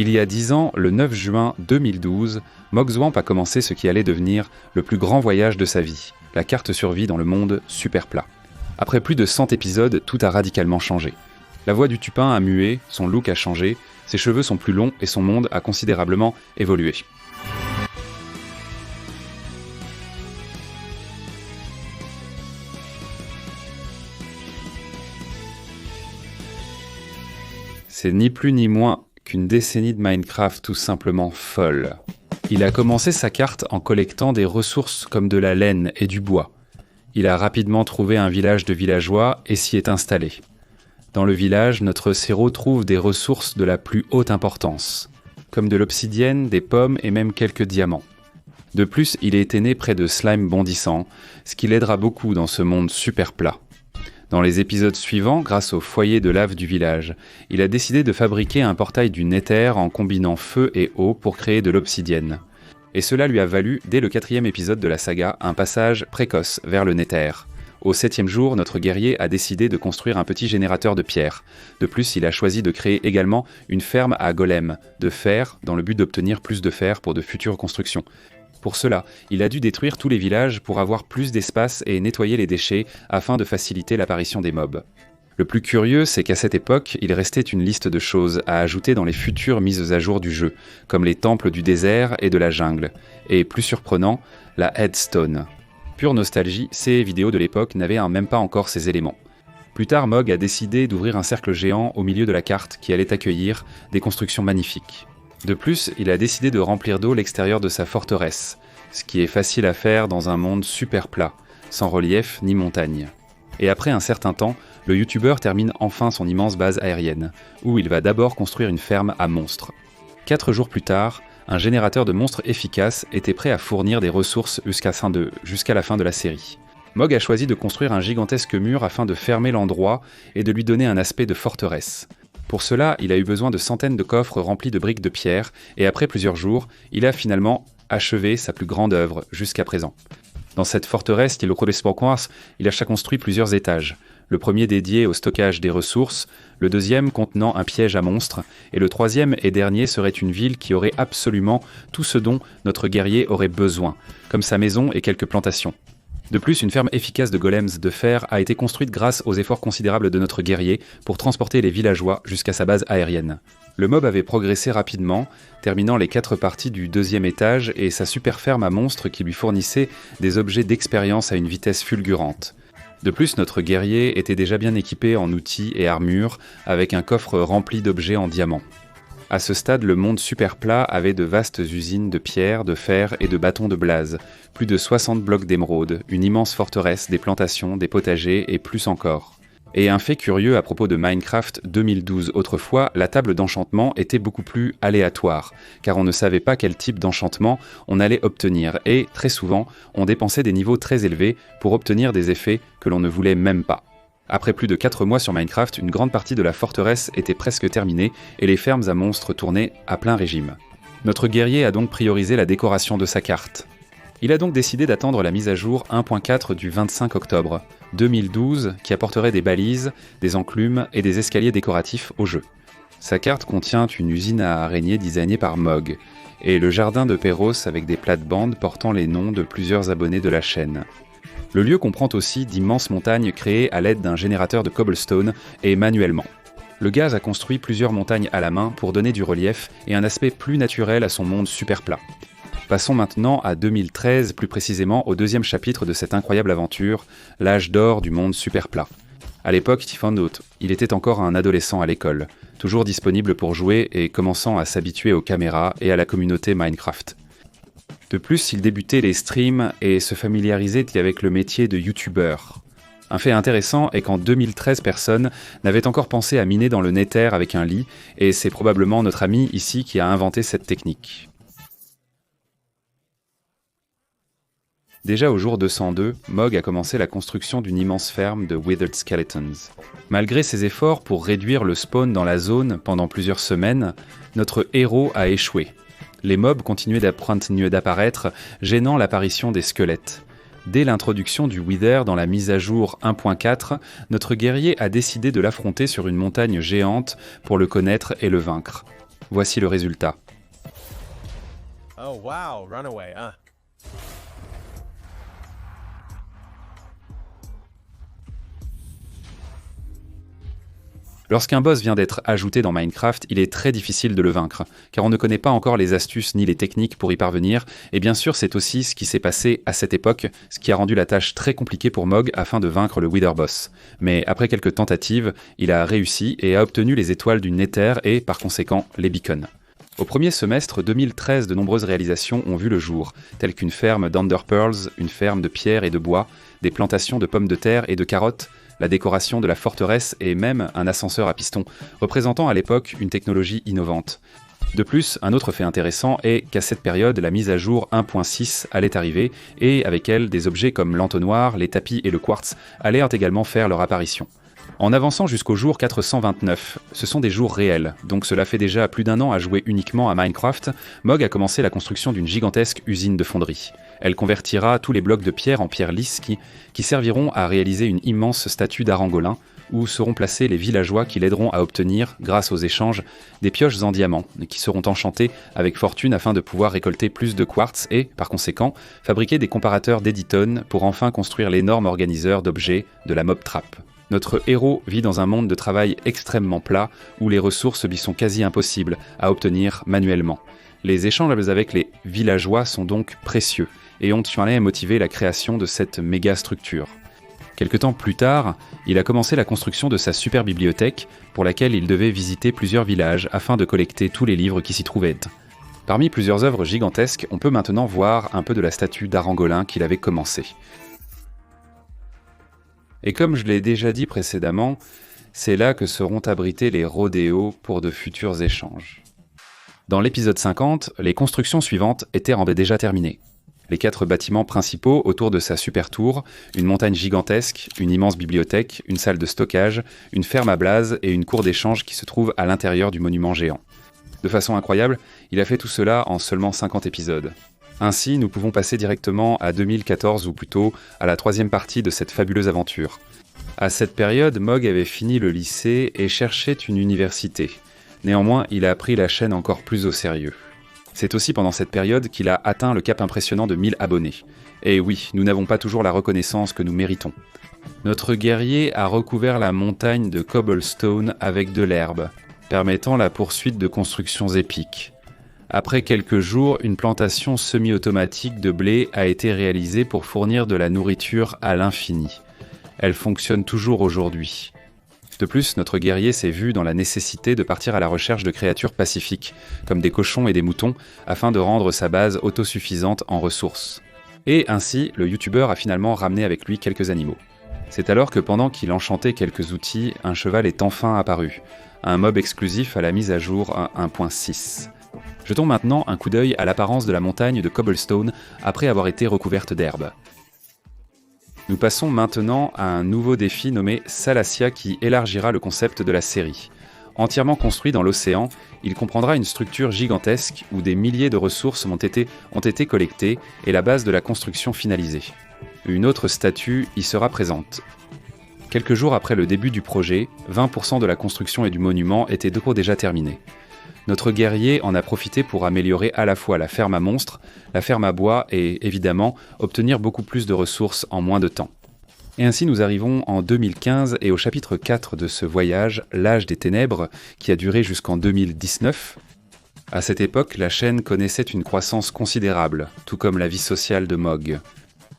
Il y a 10 ans, le 9 juin 2012, Mogswamp a commencé ce qui allait devenir le plus grand voyage de sa vie, la carte survie dans le monde super plat. Après plus de 100 épisodes, tout a radicalement changé. La voix du Tupin a mué, son look a changé, ses cheveux sont plus longs et son monde a considérablement évolué. C'est ni plus ni moins qu'une décennie de Minecraft tout simplement folle. Il a commencé sa carte en collectant des ressources comme de la laine et du bois. Il a rapidement trouvé un village de villageois et s'y est installé. Dans le village, notre héros trouve des ressources de la plus haute importance, comme de l'obsidienne, des pommes et même quelques diamants. De plus, il est né près de slimes bondissants, ce qui l'aidera beaucoup dans ce monde super plat. Dans les épisodes suivants, grâce au foyer de lave du village, il a décidé de fabriquer un portail du Nether en combinant feu et eau pour créer de l'obsidienne. Et cela lui a valu, dès le 4e épisode de la saga, un passage précoce vers le Nether. Au 7e jour, notre guerrier a décidé de construire un petit générateur de pierre. De plus, il a choisi de créer également une ferme à golem, de fer, dans le but d'obtenir plus de fer pour de futures constructions. Pour cela, il a dû détruire tous les villages pour avoir plus d'espace et nettoyer les déchets afin de faciliter l'apparition des mobs. Le plus curieux, c'est qu'à cette époque, il restait une liste de choses à ajouter dans les futures mises à jour du jeu, comme les temples du désert et de la jungle, et plus surprenant, la Headstone. Pure nostalgie, ces vidéos de l'époque n'avaient même pas encore ces éléments. Plus tard, Mog a décidé d'ouvrir un cercle géant au milieu de la carte qui allait accueillir des constructions magnifiques. De plus, il a décidé de remplir d'eau l'extérieur de sa forteresse, ce qui est facile à faire dans un monde super plat, sans relief ni montagne. Et après un certain temps, le youtubeur termine enfin son immense base aérienne, où il va d'abord construire une ferme à monstres. 4 jours plus tard, un générateur de monstres efficace était prêt à fournir des ressources jusqu'à la fin de la série. Mog a choisi de construire un gigantesque mur afin de fermer l'endroit et de lui donner un aspect de forteresse. Pour cela, il a eu besoin de centaines de coffres remplis de briques de pierre, et après plusieurs jours, il a finalement achevé sa plus grande œuvre jusqu'à présent. Dans cette forteresse, il a construit plusieurs étages. Le premier dédié au stockage des ressources, le deuxième contenant un piège à monstres, et le troisième et dernier serait une ville qui aurait absolument tout ce dont notre guerrier aurait besoin, comme sa maison et quelques plantations. De plus, une ferme efficace de golems de fer a été construite grâce aux efforts considérables de notre guerrier pour transporter les villageois jusqu'à sa base aérienne. Le mob avait progressé rapidement, terminant les 4 parties du 2e étage et sa super ferme à monstres qui lui fournissait des objets d'expérience à une vitesse fulgurante. De plus, notre guerrier était déjà bien équipé en outils et armures, avec un coffre rempli d'objets en diamant. À ce stade, le monde super plat avait de vastes usines de pierre, de fer et de bâtons de blaze, plus de 60 blocs d'émeraude, une immense forteresse, des plantations, des potagers et plus encore. Et un fait curieux à propos de Minecraft 2012 autrefois, la table d'enchantement était beaucoup plus aléatoire, car on ne savait pas quel type d'enchantement on allait obtenir, et très souvent, on dépensait des niveaux très élevés pour obtenir des effets que l'on ne voulait même pas. Après plus de 4 mois sur Minecraft, une grande partie de la forteresse était presque terminée et les fermes à monstres tournaient à plein régime. Notre guerrier a donc priorisé la décoration de sa carte. Il a donc décidé d'attendre la mise à jour 1.4 du 25 octobre 2012 qui apporterait des balises, des enclumes et des escaliers décoratifs au jeu. Sa carte contient une usine à araignées designée par Mog et le jardin de Perros avec des plates-bandes portant les noms de plusieurs abonnés de la chaîne. Le lieu comprend aussi d'immenses montagnes créées à l'aide d'un générateur de cobblestone et manuellement. Le gaz a construit plusieurs montagnes à la main pour donner du relief et un aspect plus naturel à son monde super plat. Passons maintenant à 2013, plus précisément au 2e chapitre de cette incroyable aventure, l'âge d'or du monde super plat. À l'époque, Tifandout, il était encore un adolescent à l'école, toujours disponible pour jouer et commençant à s'habituer aux caméras et à la communauté Minecraft. De plus, il débutait les streams et se familiarisait avec le métier de youtubeur. Un fait intéressant est qu'en 2013, personne n'avait encore pensé à miner dans le Nether avec un lit, et c'est probablement notre ami ici qui a inventé cette technique. Déjà au jour 202, Mog a commencé la construction d'une immense ferme de Withered Skeletons. Malgré ses efforts pour réduire le spawn dans la zone pendant plusieurs semaines, notre héros a échoué. Les mobs continuaient d'apparaître, gênant l'apparition des squelettes. Dès l'introduction du Wither dans la mise à jour 1.4, notre guerrier a décidé de l'affronter sur une montagne géante pour le connaître et le vaincre. Voici le résultat. Oh wow, runaway, huh? Lorsqu'un boss vient d'être ajouté dans Minecraft, il est très difficile de le vaincre, car on ne connaît pas encore les astuces ni les techniques pour y parvenir, et bien sûr c'est aussi ce qui s'est passé à cette époque, ce qui a rendu la tâche très compliquée pour Mog afin de vaincre le Wither Boss. Mais après quelques tentatives, il a réussi et a obtenu les étoiles du Nether et, par conséquent, les beacons. Au premier semestre 2013, de nombreuses réalisations ont vu le jour, telles qu'une ferme d'Enderpearls, une ferme de pierre et de bois, des plantations de pommes de terre et de carottes, la décoration de la forteresse et même un ascenseur à piston, représentant à l'époque une technologie innovante. De plus, un autre fait intéressant est qu'à cette période, la mise à jour 1.6 allait arriver, et avec elle, des objets comme l'entonnoir, les tapis et le quartz allaient également faire leur apparition. En avançant jusqu'au jour 429, ce sont des jours réels, donc cela fait déjà plus d'un an à jouer uniquement à Minecraft, Mog a commencé la construction d'une gigantesque usine de fonderie. Elle convertira tous les blocs de pierre en pierre lisse qui serviront à réaliser une immense statue d'Arangolin, où seront placés les villageois qui l'aideront à obtenir, grâce aux échanges, des pioches en diamant, qui seront enchantées avec fortune afin de pouvoir récolter plus de quartz et, par conséquent, fabriquer des comparateurs d'Editon pour enfin construire l'énorme organiseur d'objets de la Mob Trap. Notre héros vit dans un monde de travail extrêmement plat, où les ressources lui sont quasi impossibles à obtenir manuellement. Les échanges avec les villageois sont donc précieux, et ont motivé la création de cette méga structure. Quelque temps plus tard, il a commencé la construction de sa super bibliothèque, pour laquelle il devait visiter plusieurs villages afin de collecter tous les livres qui s'y trouvaient. Parmi plusieurs œuvres gigantesques, on peut maintenant voir un peu de la statue d'Arangolin qu'il avait commencé. Et comme je l'ai déjà dit précédemment, c'est là que seront abrités les rodéos pour de futurs échanges. Dans l'épisode 50, les constructions suivantes étaient déjà terminées. Les 4 bâtiments principaux autour de sa super tour, une montagne gigantesque, une immense bibliothèque, une salle de stockage, une ferme à blazes et une cour d'échange qui se trouve à l'intérieur du monument géant. De façon incroyable, il a fait tout cela en seulement 50 épisodes. Ainsi, nous pouvons passer directement à 2014 ou plutôt à la 3e partie de cette fabuleuse aventure. À cette période, Mog avait fini le lycée et cherchait une université. Néanmoins, il a pris la chaîne encore plus au sérieux. C'est aussi pendant cette période qu'il a atteint le cap impressionnant de 1000 abonnés. Et oui, nous n'avons pas toujours la reconnaissance que nous méritons. Notre guerrier a recouvert la montagne de cobblestone avec de l'herbe, permettant la poursuite de constructions épiques. Après quelques jours, une plantation semi-automatique de blé a été réalisée pour fournir de la nourriture à l'infini. Elle fonctionne toujours aujourd'hui. De plus, notre guerrier s'est vu dans la nécessité de partir à la recherche de créatures pacifiques, comme des cochons et des moutons, afin de rendre sa base autosuffisante en ressources. Et ainsi, le youtubeur a finalement ramené avec lui quelques animaux. C'est alors que pendant qu'il enchantait quelques outils, un cheval est enfin apparu, un mob exclusif à la mise à jour 1.6. Jetons maintenant un coup d'œil à l'apparence de la montagne de cobblestone après avoir été recouverte d'herbe. Nous passons maintenant à un nouveau défi nommé Salacia qui élargira le concept de la série. Entièrement construit dans l'océan, il comprendra une structure gigantesque où des milliers de ressources ont été collectées et la base de la construction finalisée. Une autre statue y sera présente. Quelques jours après le début du projet, 20% de la construction et du monument étaient déjà terminés. Notre guerrier en a profité pour améliorer à la fois la ferme à monstres, la ferme à bois et, évidemment, obtenir beaucoup plus de ressources en moins de temps. Et ainsi nous arrivons en 2015 et au chapitre 4 de ce voyage, l'âge des ténèbres, qui a duré jusqu'en 2019. À cette époque, la chaîne connaissait une croissance considérable, tout comme la vie sociale de Mog.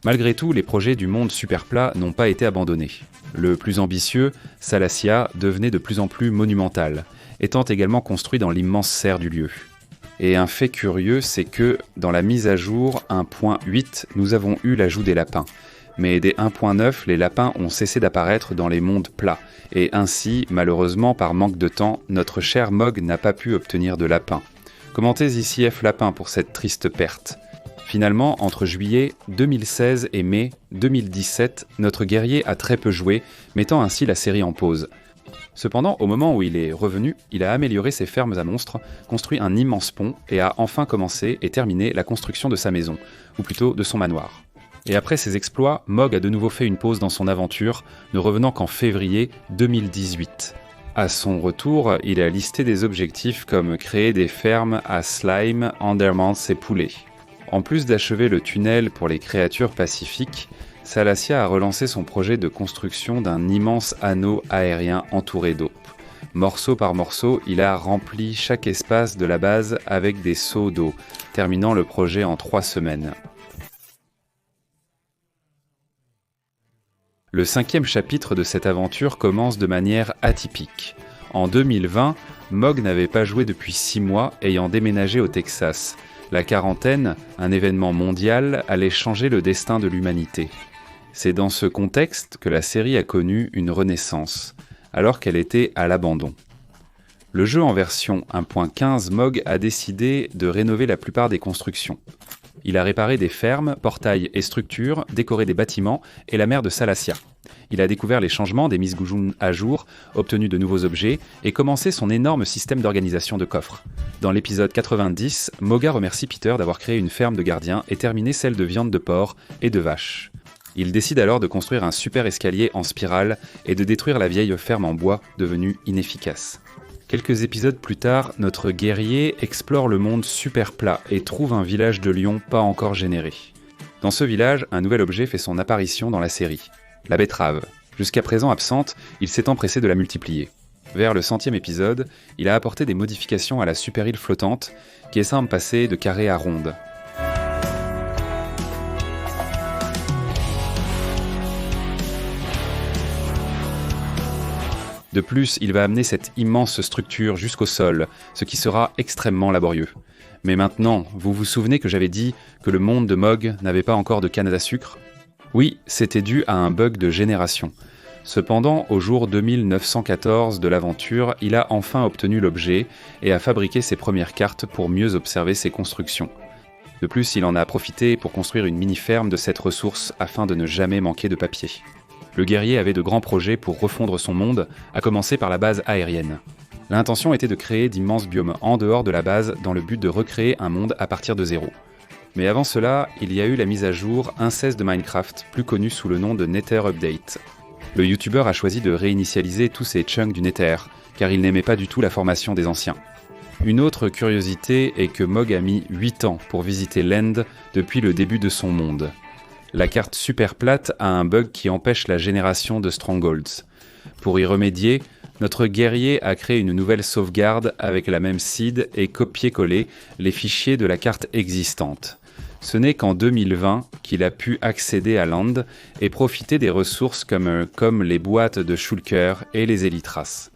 Malgré tout, les projets du monde super plat n'ont pas été abandonnés. Le plus ambitieux, Salacia, devenait de plus en plus monumental, étant également construit dans l'immense serre du lieu. Et un fait curieux, c'est que, dans la mise à jour 1.8, nous avons eu l'ajout des lapins. Mais dès 1.9, les lapins ont cessé d'apparaître dans les mondes plats, et ainsi, malheureusement par manque de temps, notre cher Mog n'a pas pu obtenir de lapins. Commentez ici F Lapin pour cette triste perte. Finalement, entre juillet 2016 et mai 2017, notre guerrier a très peu joué, mettant ainsi la série en pause. Cependant, au moment où il est revenu, il a amélioré ses fermes à monstres, construit un immense pont et a enfin commencé et terminé la construction de sa maison, ou plutôt de son manoir. Et après ses exploits, Mog a de nouveau fait une pause dans son aventure, ne revenant qu'en février 2018. À son retour, il a listé des objectifs comme créer des fermes à slime, endermans et poulets. En plus d'achever le tunnel pour les créatures pacifiques, Salacia a relancé son projet de construction d'un immense anneau aérien entouré d'eau. Morceau par morceau, il a rempli chaque espace de la base avec des seaux d'eau, terminant le projet en 3 semaines. Le 5e chapitre de cette aventure commence de manière atypique. En 2020, Mog n'avait pas joué depuis 6 mois, ayant déménagé au Texas. La quarantaine, un événement mondial, allait changer le destin de l'humanité. C'est dans ce contexte que la série a connu une renaissance, alors qu'elle était à l'abandon. Le jeu en version 1.15, Mog a décidé de rénover la plupart des constructions. Il a réparé des fermes, portails et structures, décoré des bâtiments et la mer de Salacia. Il a découvert les changements des mises Goujoun à jour, obtenu de nouveaux objets et commencé son énorme système d'organisation de coffres. Dans l'épisode 90, Moga remercie Peter d'avoir créé une ferme de gardiens et terminé celle de viande de porc et de vache. Il décide alors de construire un super escalier en spirale et de détruire la vieille ferme en bois devenue inefficace. Quelques épisodes plus tard, notre guerrier explore le monde super plat et trouve un village de lions pas encore généré. Dans ce village, un nouvel objet fait son apparition dans la série, la betterave. Jusqu'à présent absente, il s'est empressé de la multiplier. Vers le 100e épisode, il a apporté des modifications à la super île flottante, qui est semble passer de carré à ronde. De plus, il va amener cette immense structure jusqu'au sol, ce qui sera extrêmement laborieux. Mais maintenant, vous vous souvenez que j'avais dit que le monde de Mog n'avait pas encore de canne à sucre ? Oui, c'était dû à un bug de génération. Cependant, au jour 2914 de l'aventure, il a enfin obtenu l'objet et a fabriqué ses premières cartes pour mieux observer ses constructions. De plus, il en a profité pour construire une mini-ferme de cette ressource afin de ne jamais manquer de papier. Le guerrier avait de grands projets pour refondre son monde, à commencer par la base aérienne. L'intention était de créer d'immenses biomes en dehors de la base dans le but de recréer un monde à partir de zéro. Mais avant cela, il y a eu la mise à jour 1.16 de Minecraft, plus connue sous le nom de Nether Update. Le youtubeur a choisi de réinitialiser tous ses chunks du Nether, car il n'aimait pas du tout la formation des anciens. Une autre curiosité est que Mog a mis 8 ans pour visiter l'End depuis le début de son monde. La carte super plate a un bug qui empêche la génération de strongholds. Pour y remédier, notre guerrier a créé une nouvelle sauvegarde avec la même seed et copié-collé les fichiers de la carte existante. Ce n'est qu'en 2020 qu'il a pu accéder à Land et profiter des ressources comme les boîtes de Shulker et les Elytras.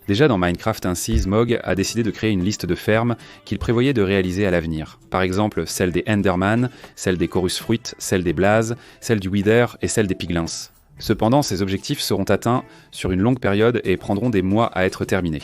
Déjà dans Minecraft 1.6, Mog a décidé de créer une liste de fermes qu'il prévoyait de réaliser à l'avenir. Par exemple, celle des Enderman, celle des Chorus Fruit, celle des Blazes, celle du Wither et celle des Piglins. Cependant, ces objectifs seront atteints sur une longue période et prendront des mois à être terminés.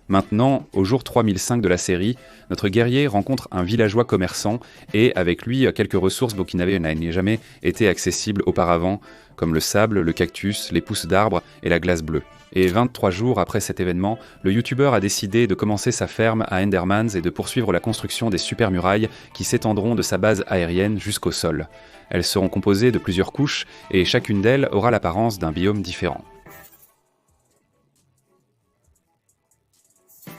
Maintenant, au jour 3005 de la série, notre guerrier rencontre un villageois commerçant et avec lui quelques ressources qui n'avaient jamais été accessibles auparavant, comme le sable, le cactus, les pousses d'arbres et la glace bleue. Et 23 jours après cet événement, le youtubeur a décidé de commencer sa ferme à Endermans et de poursuivre la construction des super murailles qui s'étendront de sa base aérienne jusqu'au sol. Elles seront composées de plusieurs couches et chacune d'elles aura l'apparence d'un biome différent.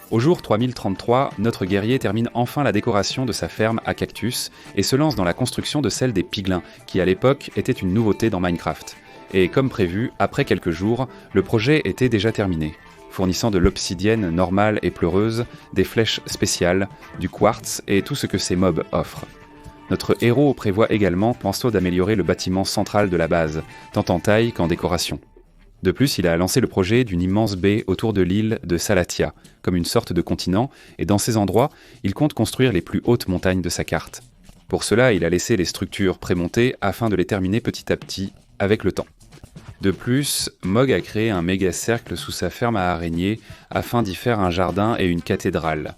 Au jour 3033, notre guerrier termine enfin la décoration de sa ferme à cactus et se lance dans la construction de celle des piglins, qui à l'époque était une nouveauté dans Minecraft. Et comme prévu, après quelques jours, le projet était déjà terminé, fournissant de l'obsidienne normale et pleureuse, des flèches spéciales, du quartz et tout ce que ces mobs offrent. Notre héros prévoit également d'améliorer le bâtiment central de la base, tant en taille qu'en décoration. De plus, il a lancé le projet d'une immense baie autour de l'île de Salatia, comme une sorte de continent, et dans ces endroits, il compte construire les plus hautes montagnes de sa carte. Pour cela, il a laissé les structures prémontées afin de les terminer petit à petit avec le temps. De plus, Mog a créé un méga cercle sous sa ferme à araignées afin d'y faire un jardin et une cathédrale.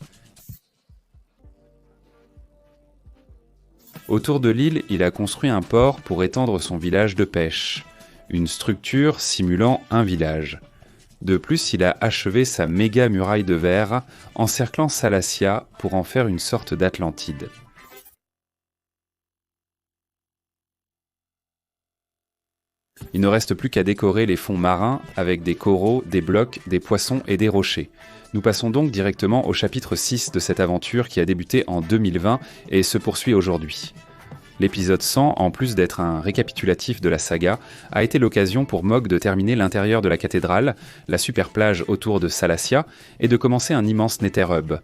Autour de l'île, il a construit un port pour étendre son village de pêche, une structure simulant un village. De plus, il a achevé sa méga muraille de verre, encerclant Salacia pour en faire une sorte d'Atlantide. Il ne reste plus qu'à décorer les fonds marins avec des coraux, des blocs, des poissons et des rochers. Nous passons donc directement au chapitre 6 de cette aventure qui a débuté en 2020 et se poursuit aujourd'hui. L'épisode 100, en plus d'être un récapitulatif de la saga, a été l'occasion pour Mogg de terminer l'intérieur de la cathédrale, la super plage autour de Salacia, et de commencer un immense Nether Hub.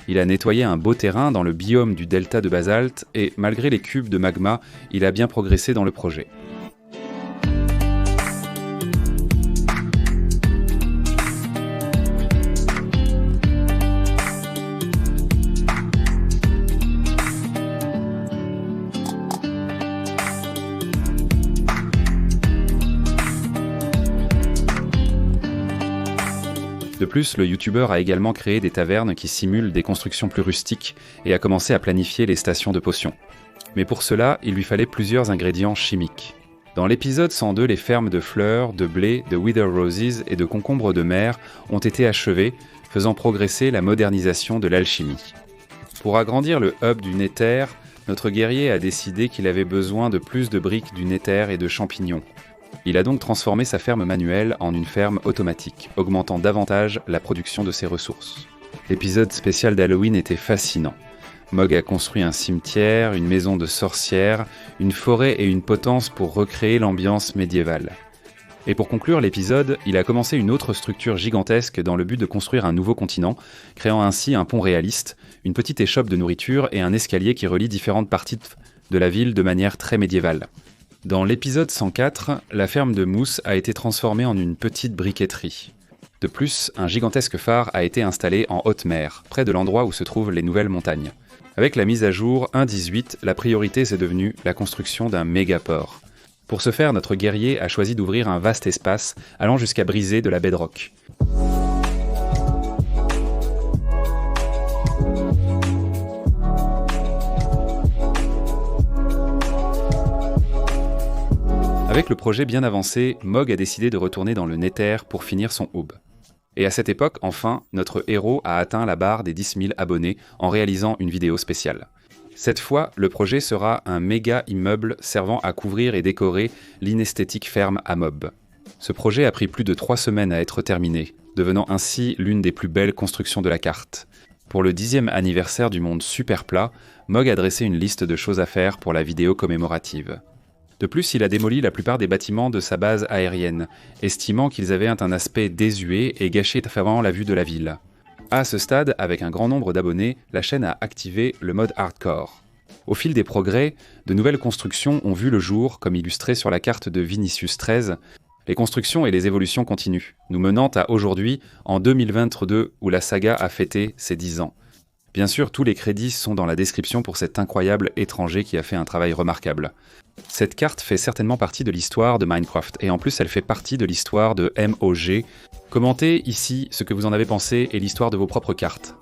Il a nettoyé un beau terrain dans le biome du delta de basalte et, malgré les cubes de magma, il a bien progressé dans le projet. De plus, le youtubeur a également créé des tavernes qui simulent des constructions plus rustiques et a commencé à planifier les stations de potions. Mais pour cela, il lui fallait plusieurs ingrédients chimiques. Dans l'épisode 102, les fermes de fleurs, de blé, de wither roses et de concombres de mer ont été achevées, faisant progresser la modernisation de l'alchimie. Pour agrandir le hub du Nether, notre guerrier a décidé qu'il avait besoin de plus de briques du Nether et de champignons. Il a donc transformé sa ferme manuelle en une ferme automatique, augmentant davantage la production de ses ressources. L'épisode spécial d'Halloween était fascinant. Mogg a construit un cimetière, une maison de sorcières, une forêt et une potence pour recréer l'ambiance médiévale. Et pour conclure l'épisode, il a commencé une autre structure gigantesque dans le but de construire un nouveau continent, créant ainsi un pont réaliste, une petite échoppe de nourriture et un escalier qui relie différentes parties de la ville de manière très médiévale. Dans l'épisode 104, la ferme de Mousse a été transformée en une petite briqueterie. De plus, un gigantesque phare a été installé en haute mer, près de l'endroit où se trouvent les nouvelles montagnes. Avec la mise à jour 1.18, la priorité c'est devenu la construction d'un méga-port. Pour ce faire, notre guerrier a choisi d'ouvrir un vaste espace allant jusqu'à briser de la bedrock. Avec le projet bien avancé, Mogg a décidé de retourner dans le Nether pour finir son hub. Et à cette époque, enfin, notre héros a atteint la barre des 10 000 abonnés en réalisant une vidéo spéciale. Cette fois, le projet sera un méga immeuble servant à couvrir et décorer l'inesthétique ferme à Mob. Ce projet a pris plus de 3 semaines à être terminé, devenant ainsi l'une des plus belles constructions de la carte. Pour le 10e anniversaire du monde super plat, Mogg a dressé une liste de choses à faire pour la vidéo commémorative. De plus, il a démoli la plupart des bâtiments de sa base aérienne, estimant qu'ils avaient un aspect désuet et gâché vraiment la vue de la ville. À ce stade, avec un grand nombre d'abonnés, la chaîne a activé le mode hardcore. Au fil des progrès, de nouvelles constructions ont vu le jour, comme illustré sur la carte de Vinicius 13. Les constructions et les évolutions continuent, nous menant à aujourd'hui, en 2022, où la saga a fêté ses 10 ans. Bien sûr, tous les crédits sont dans la description pour cet incroyable étranger qui a fait un travail remarquable. Cette carte fait certainement partie de l'histoire de Minecraft, et en plus elle fait partie de l'histoire de MOG. Commentez ici ce que vous en avez pensé et l'histoire de vos propres cartes.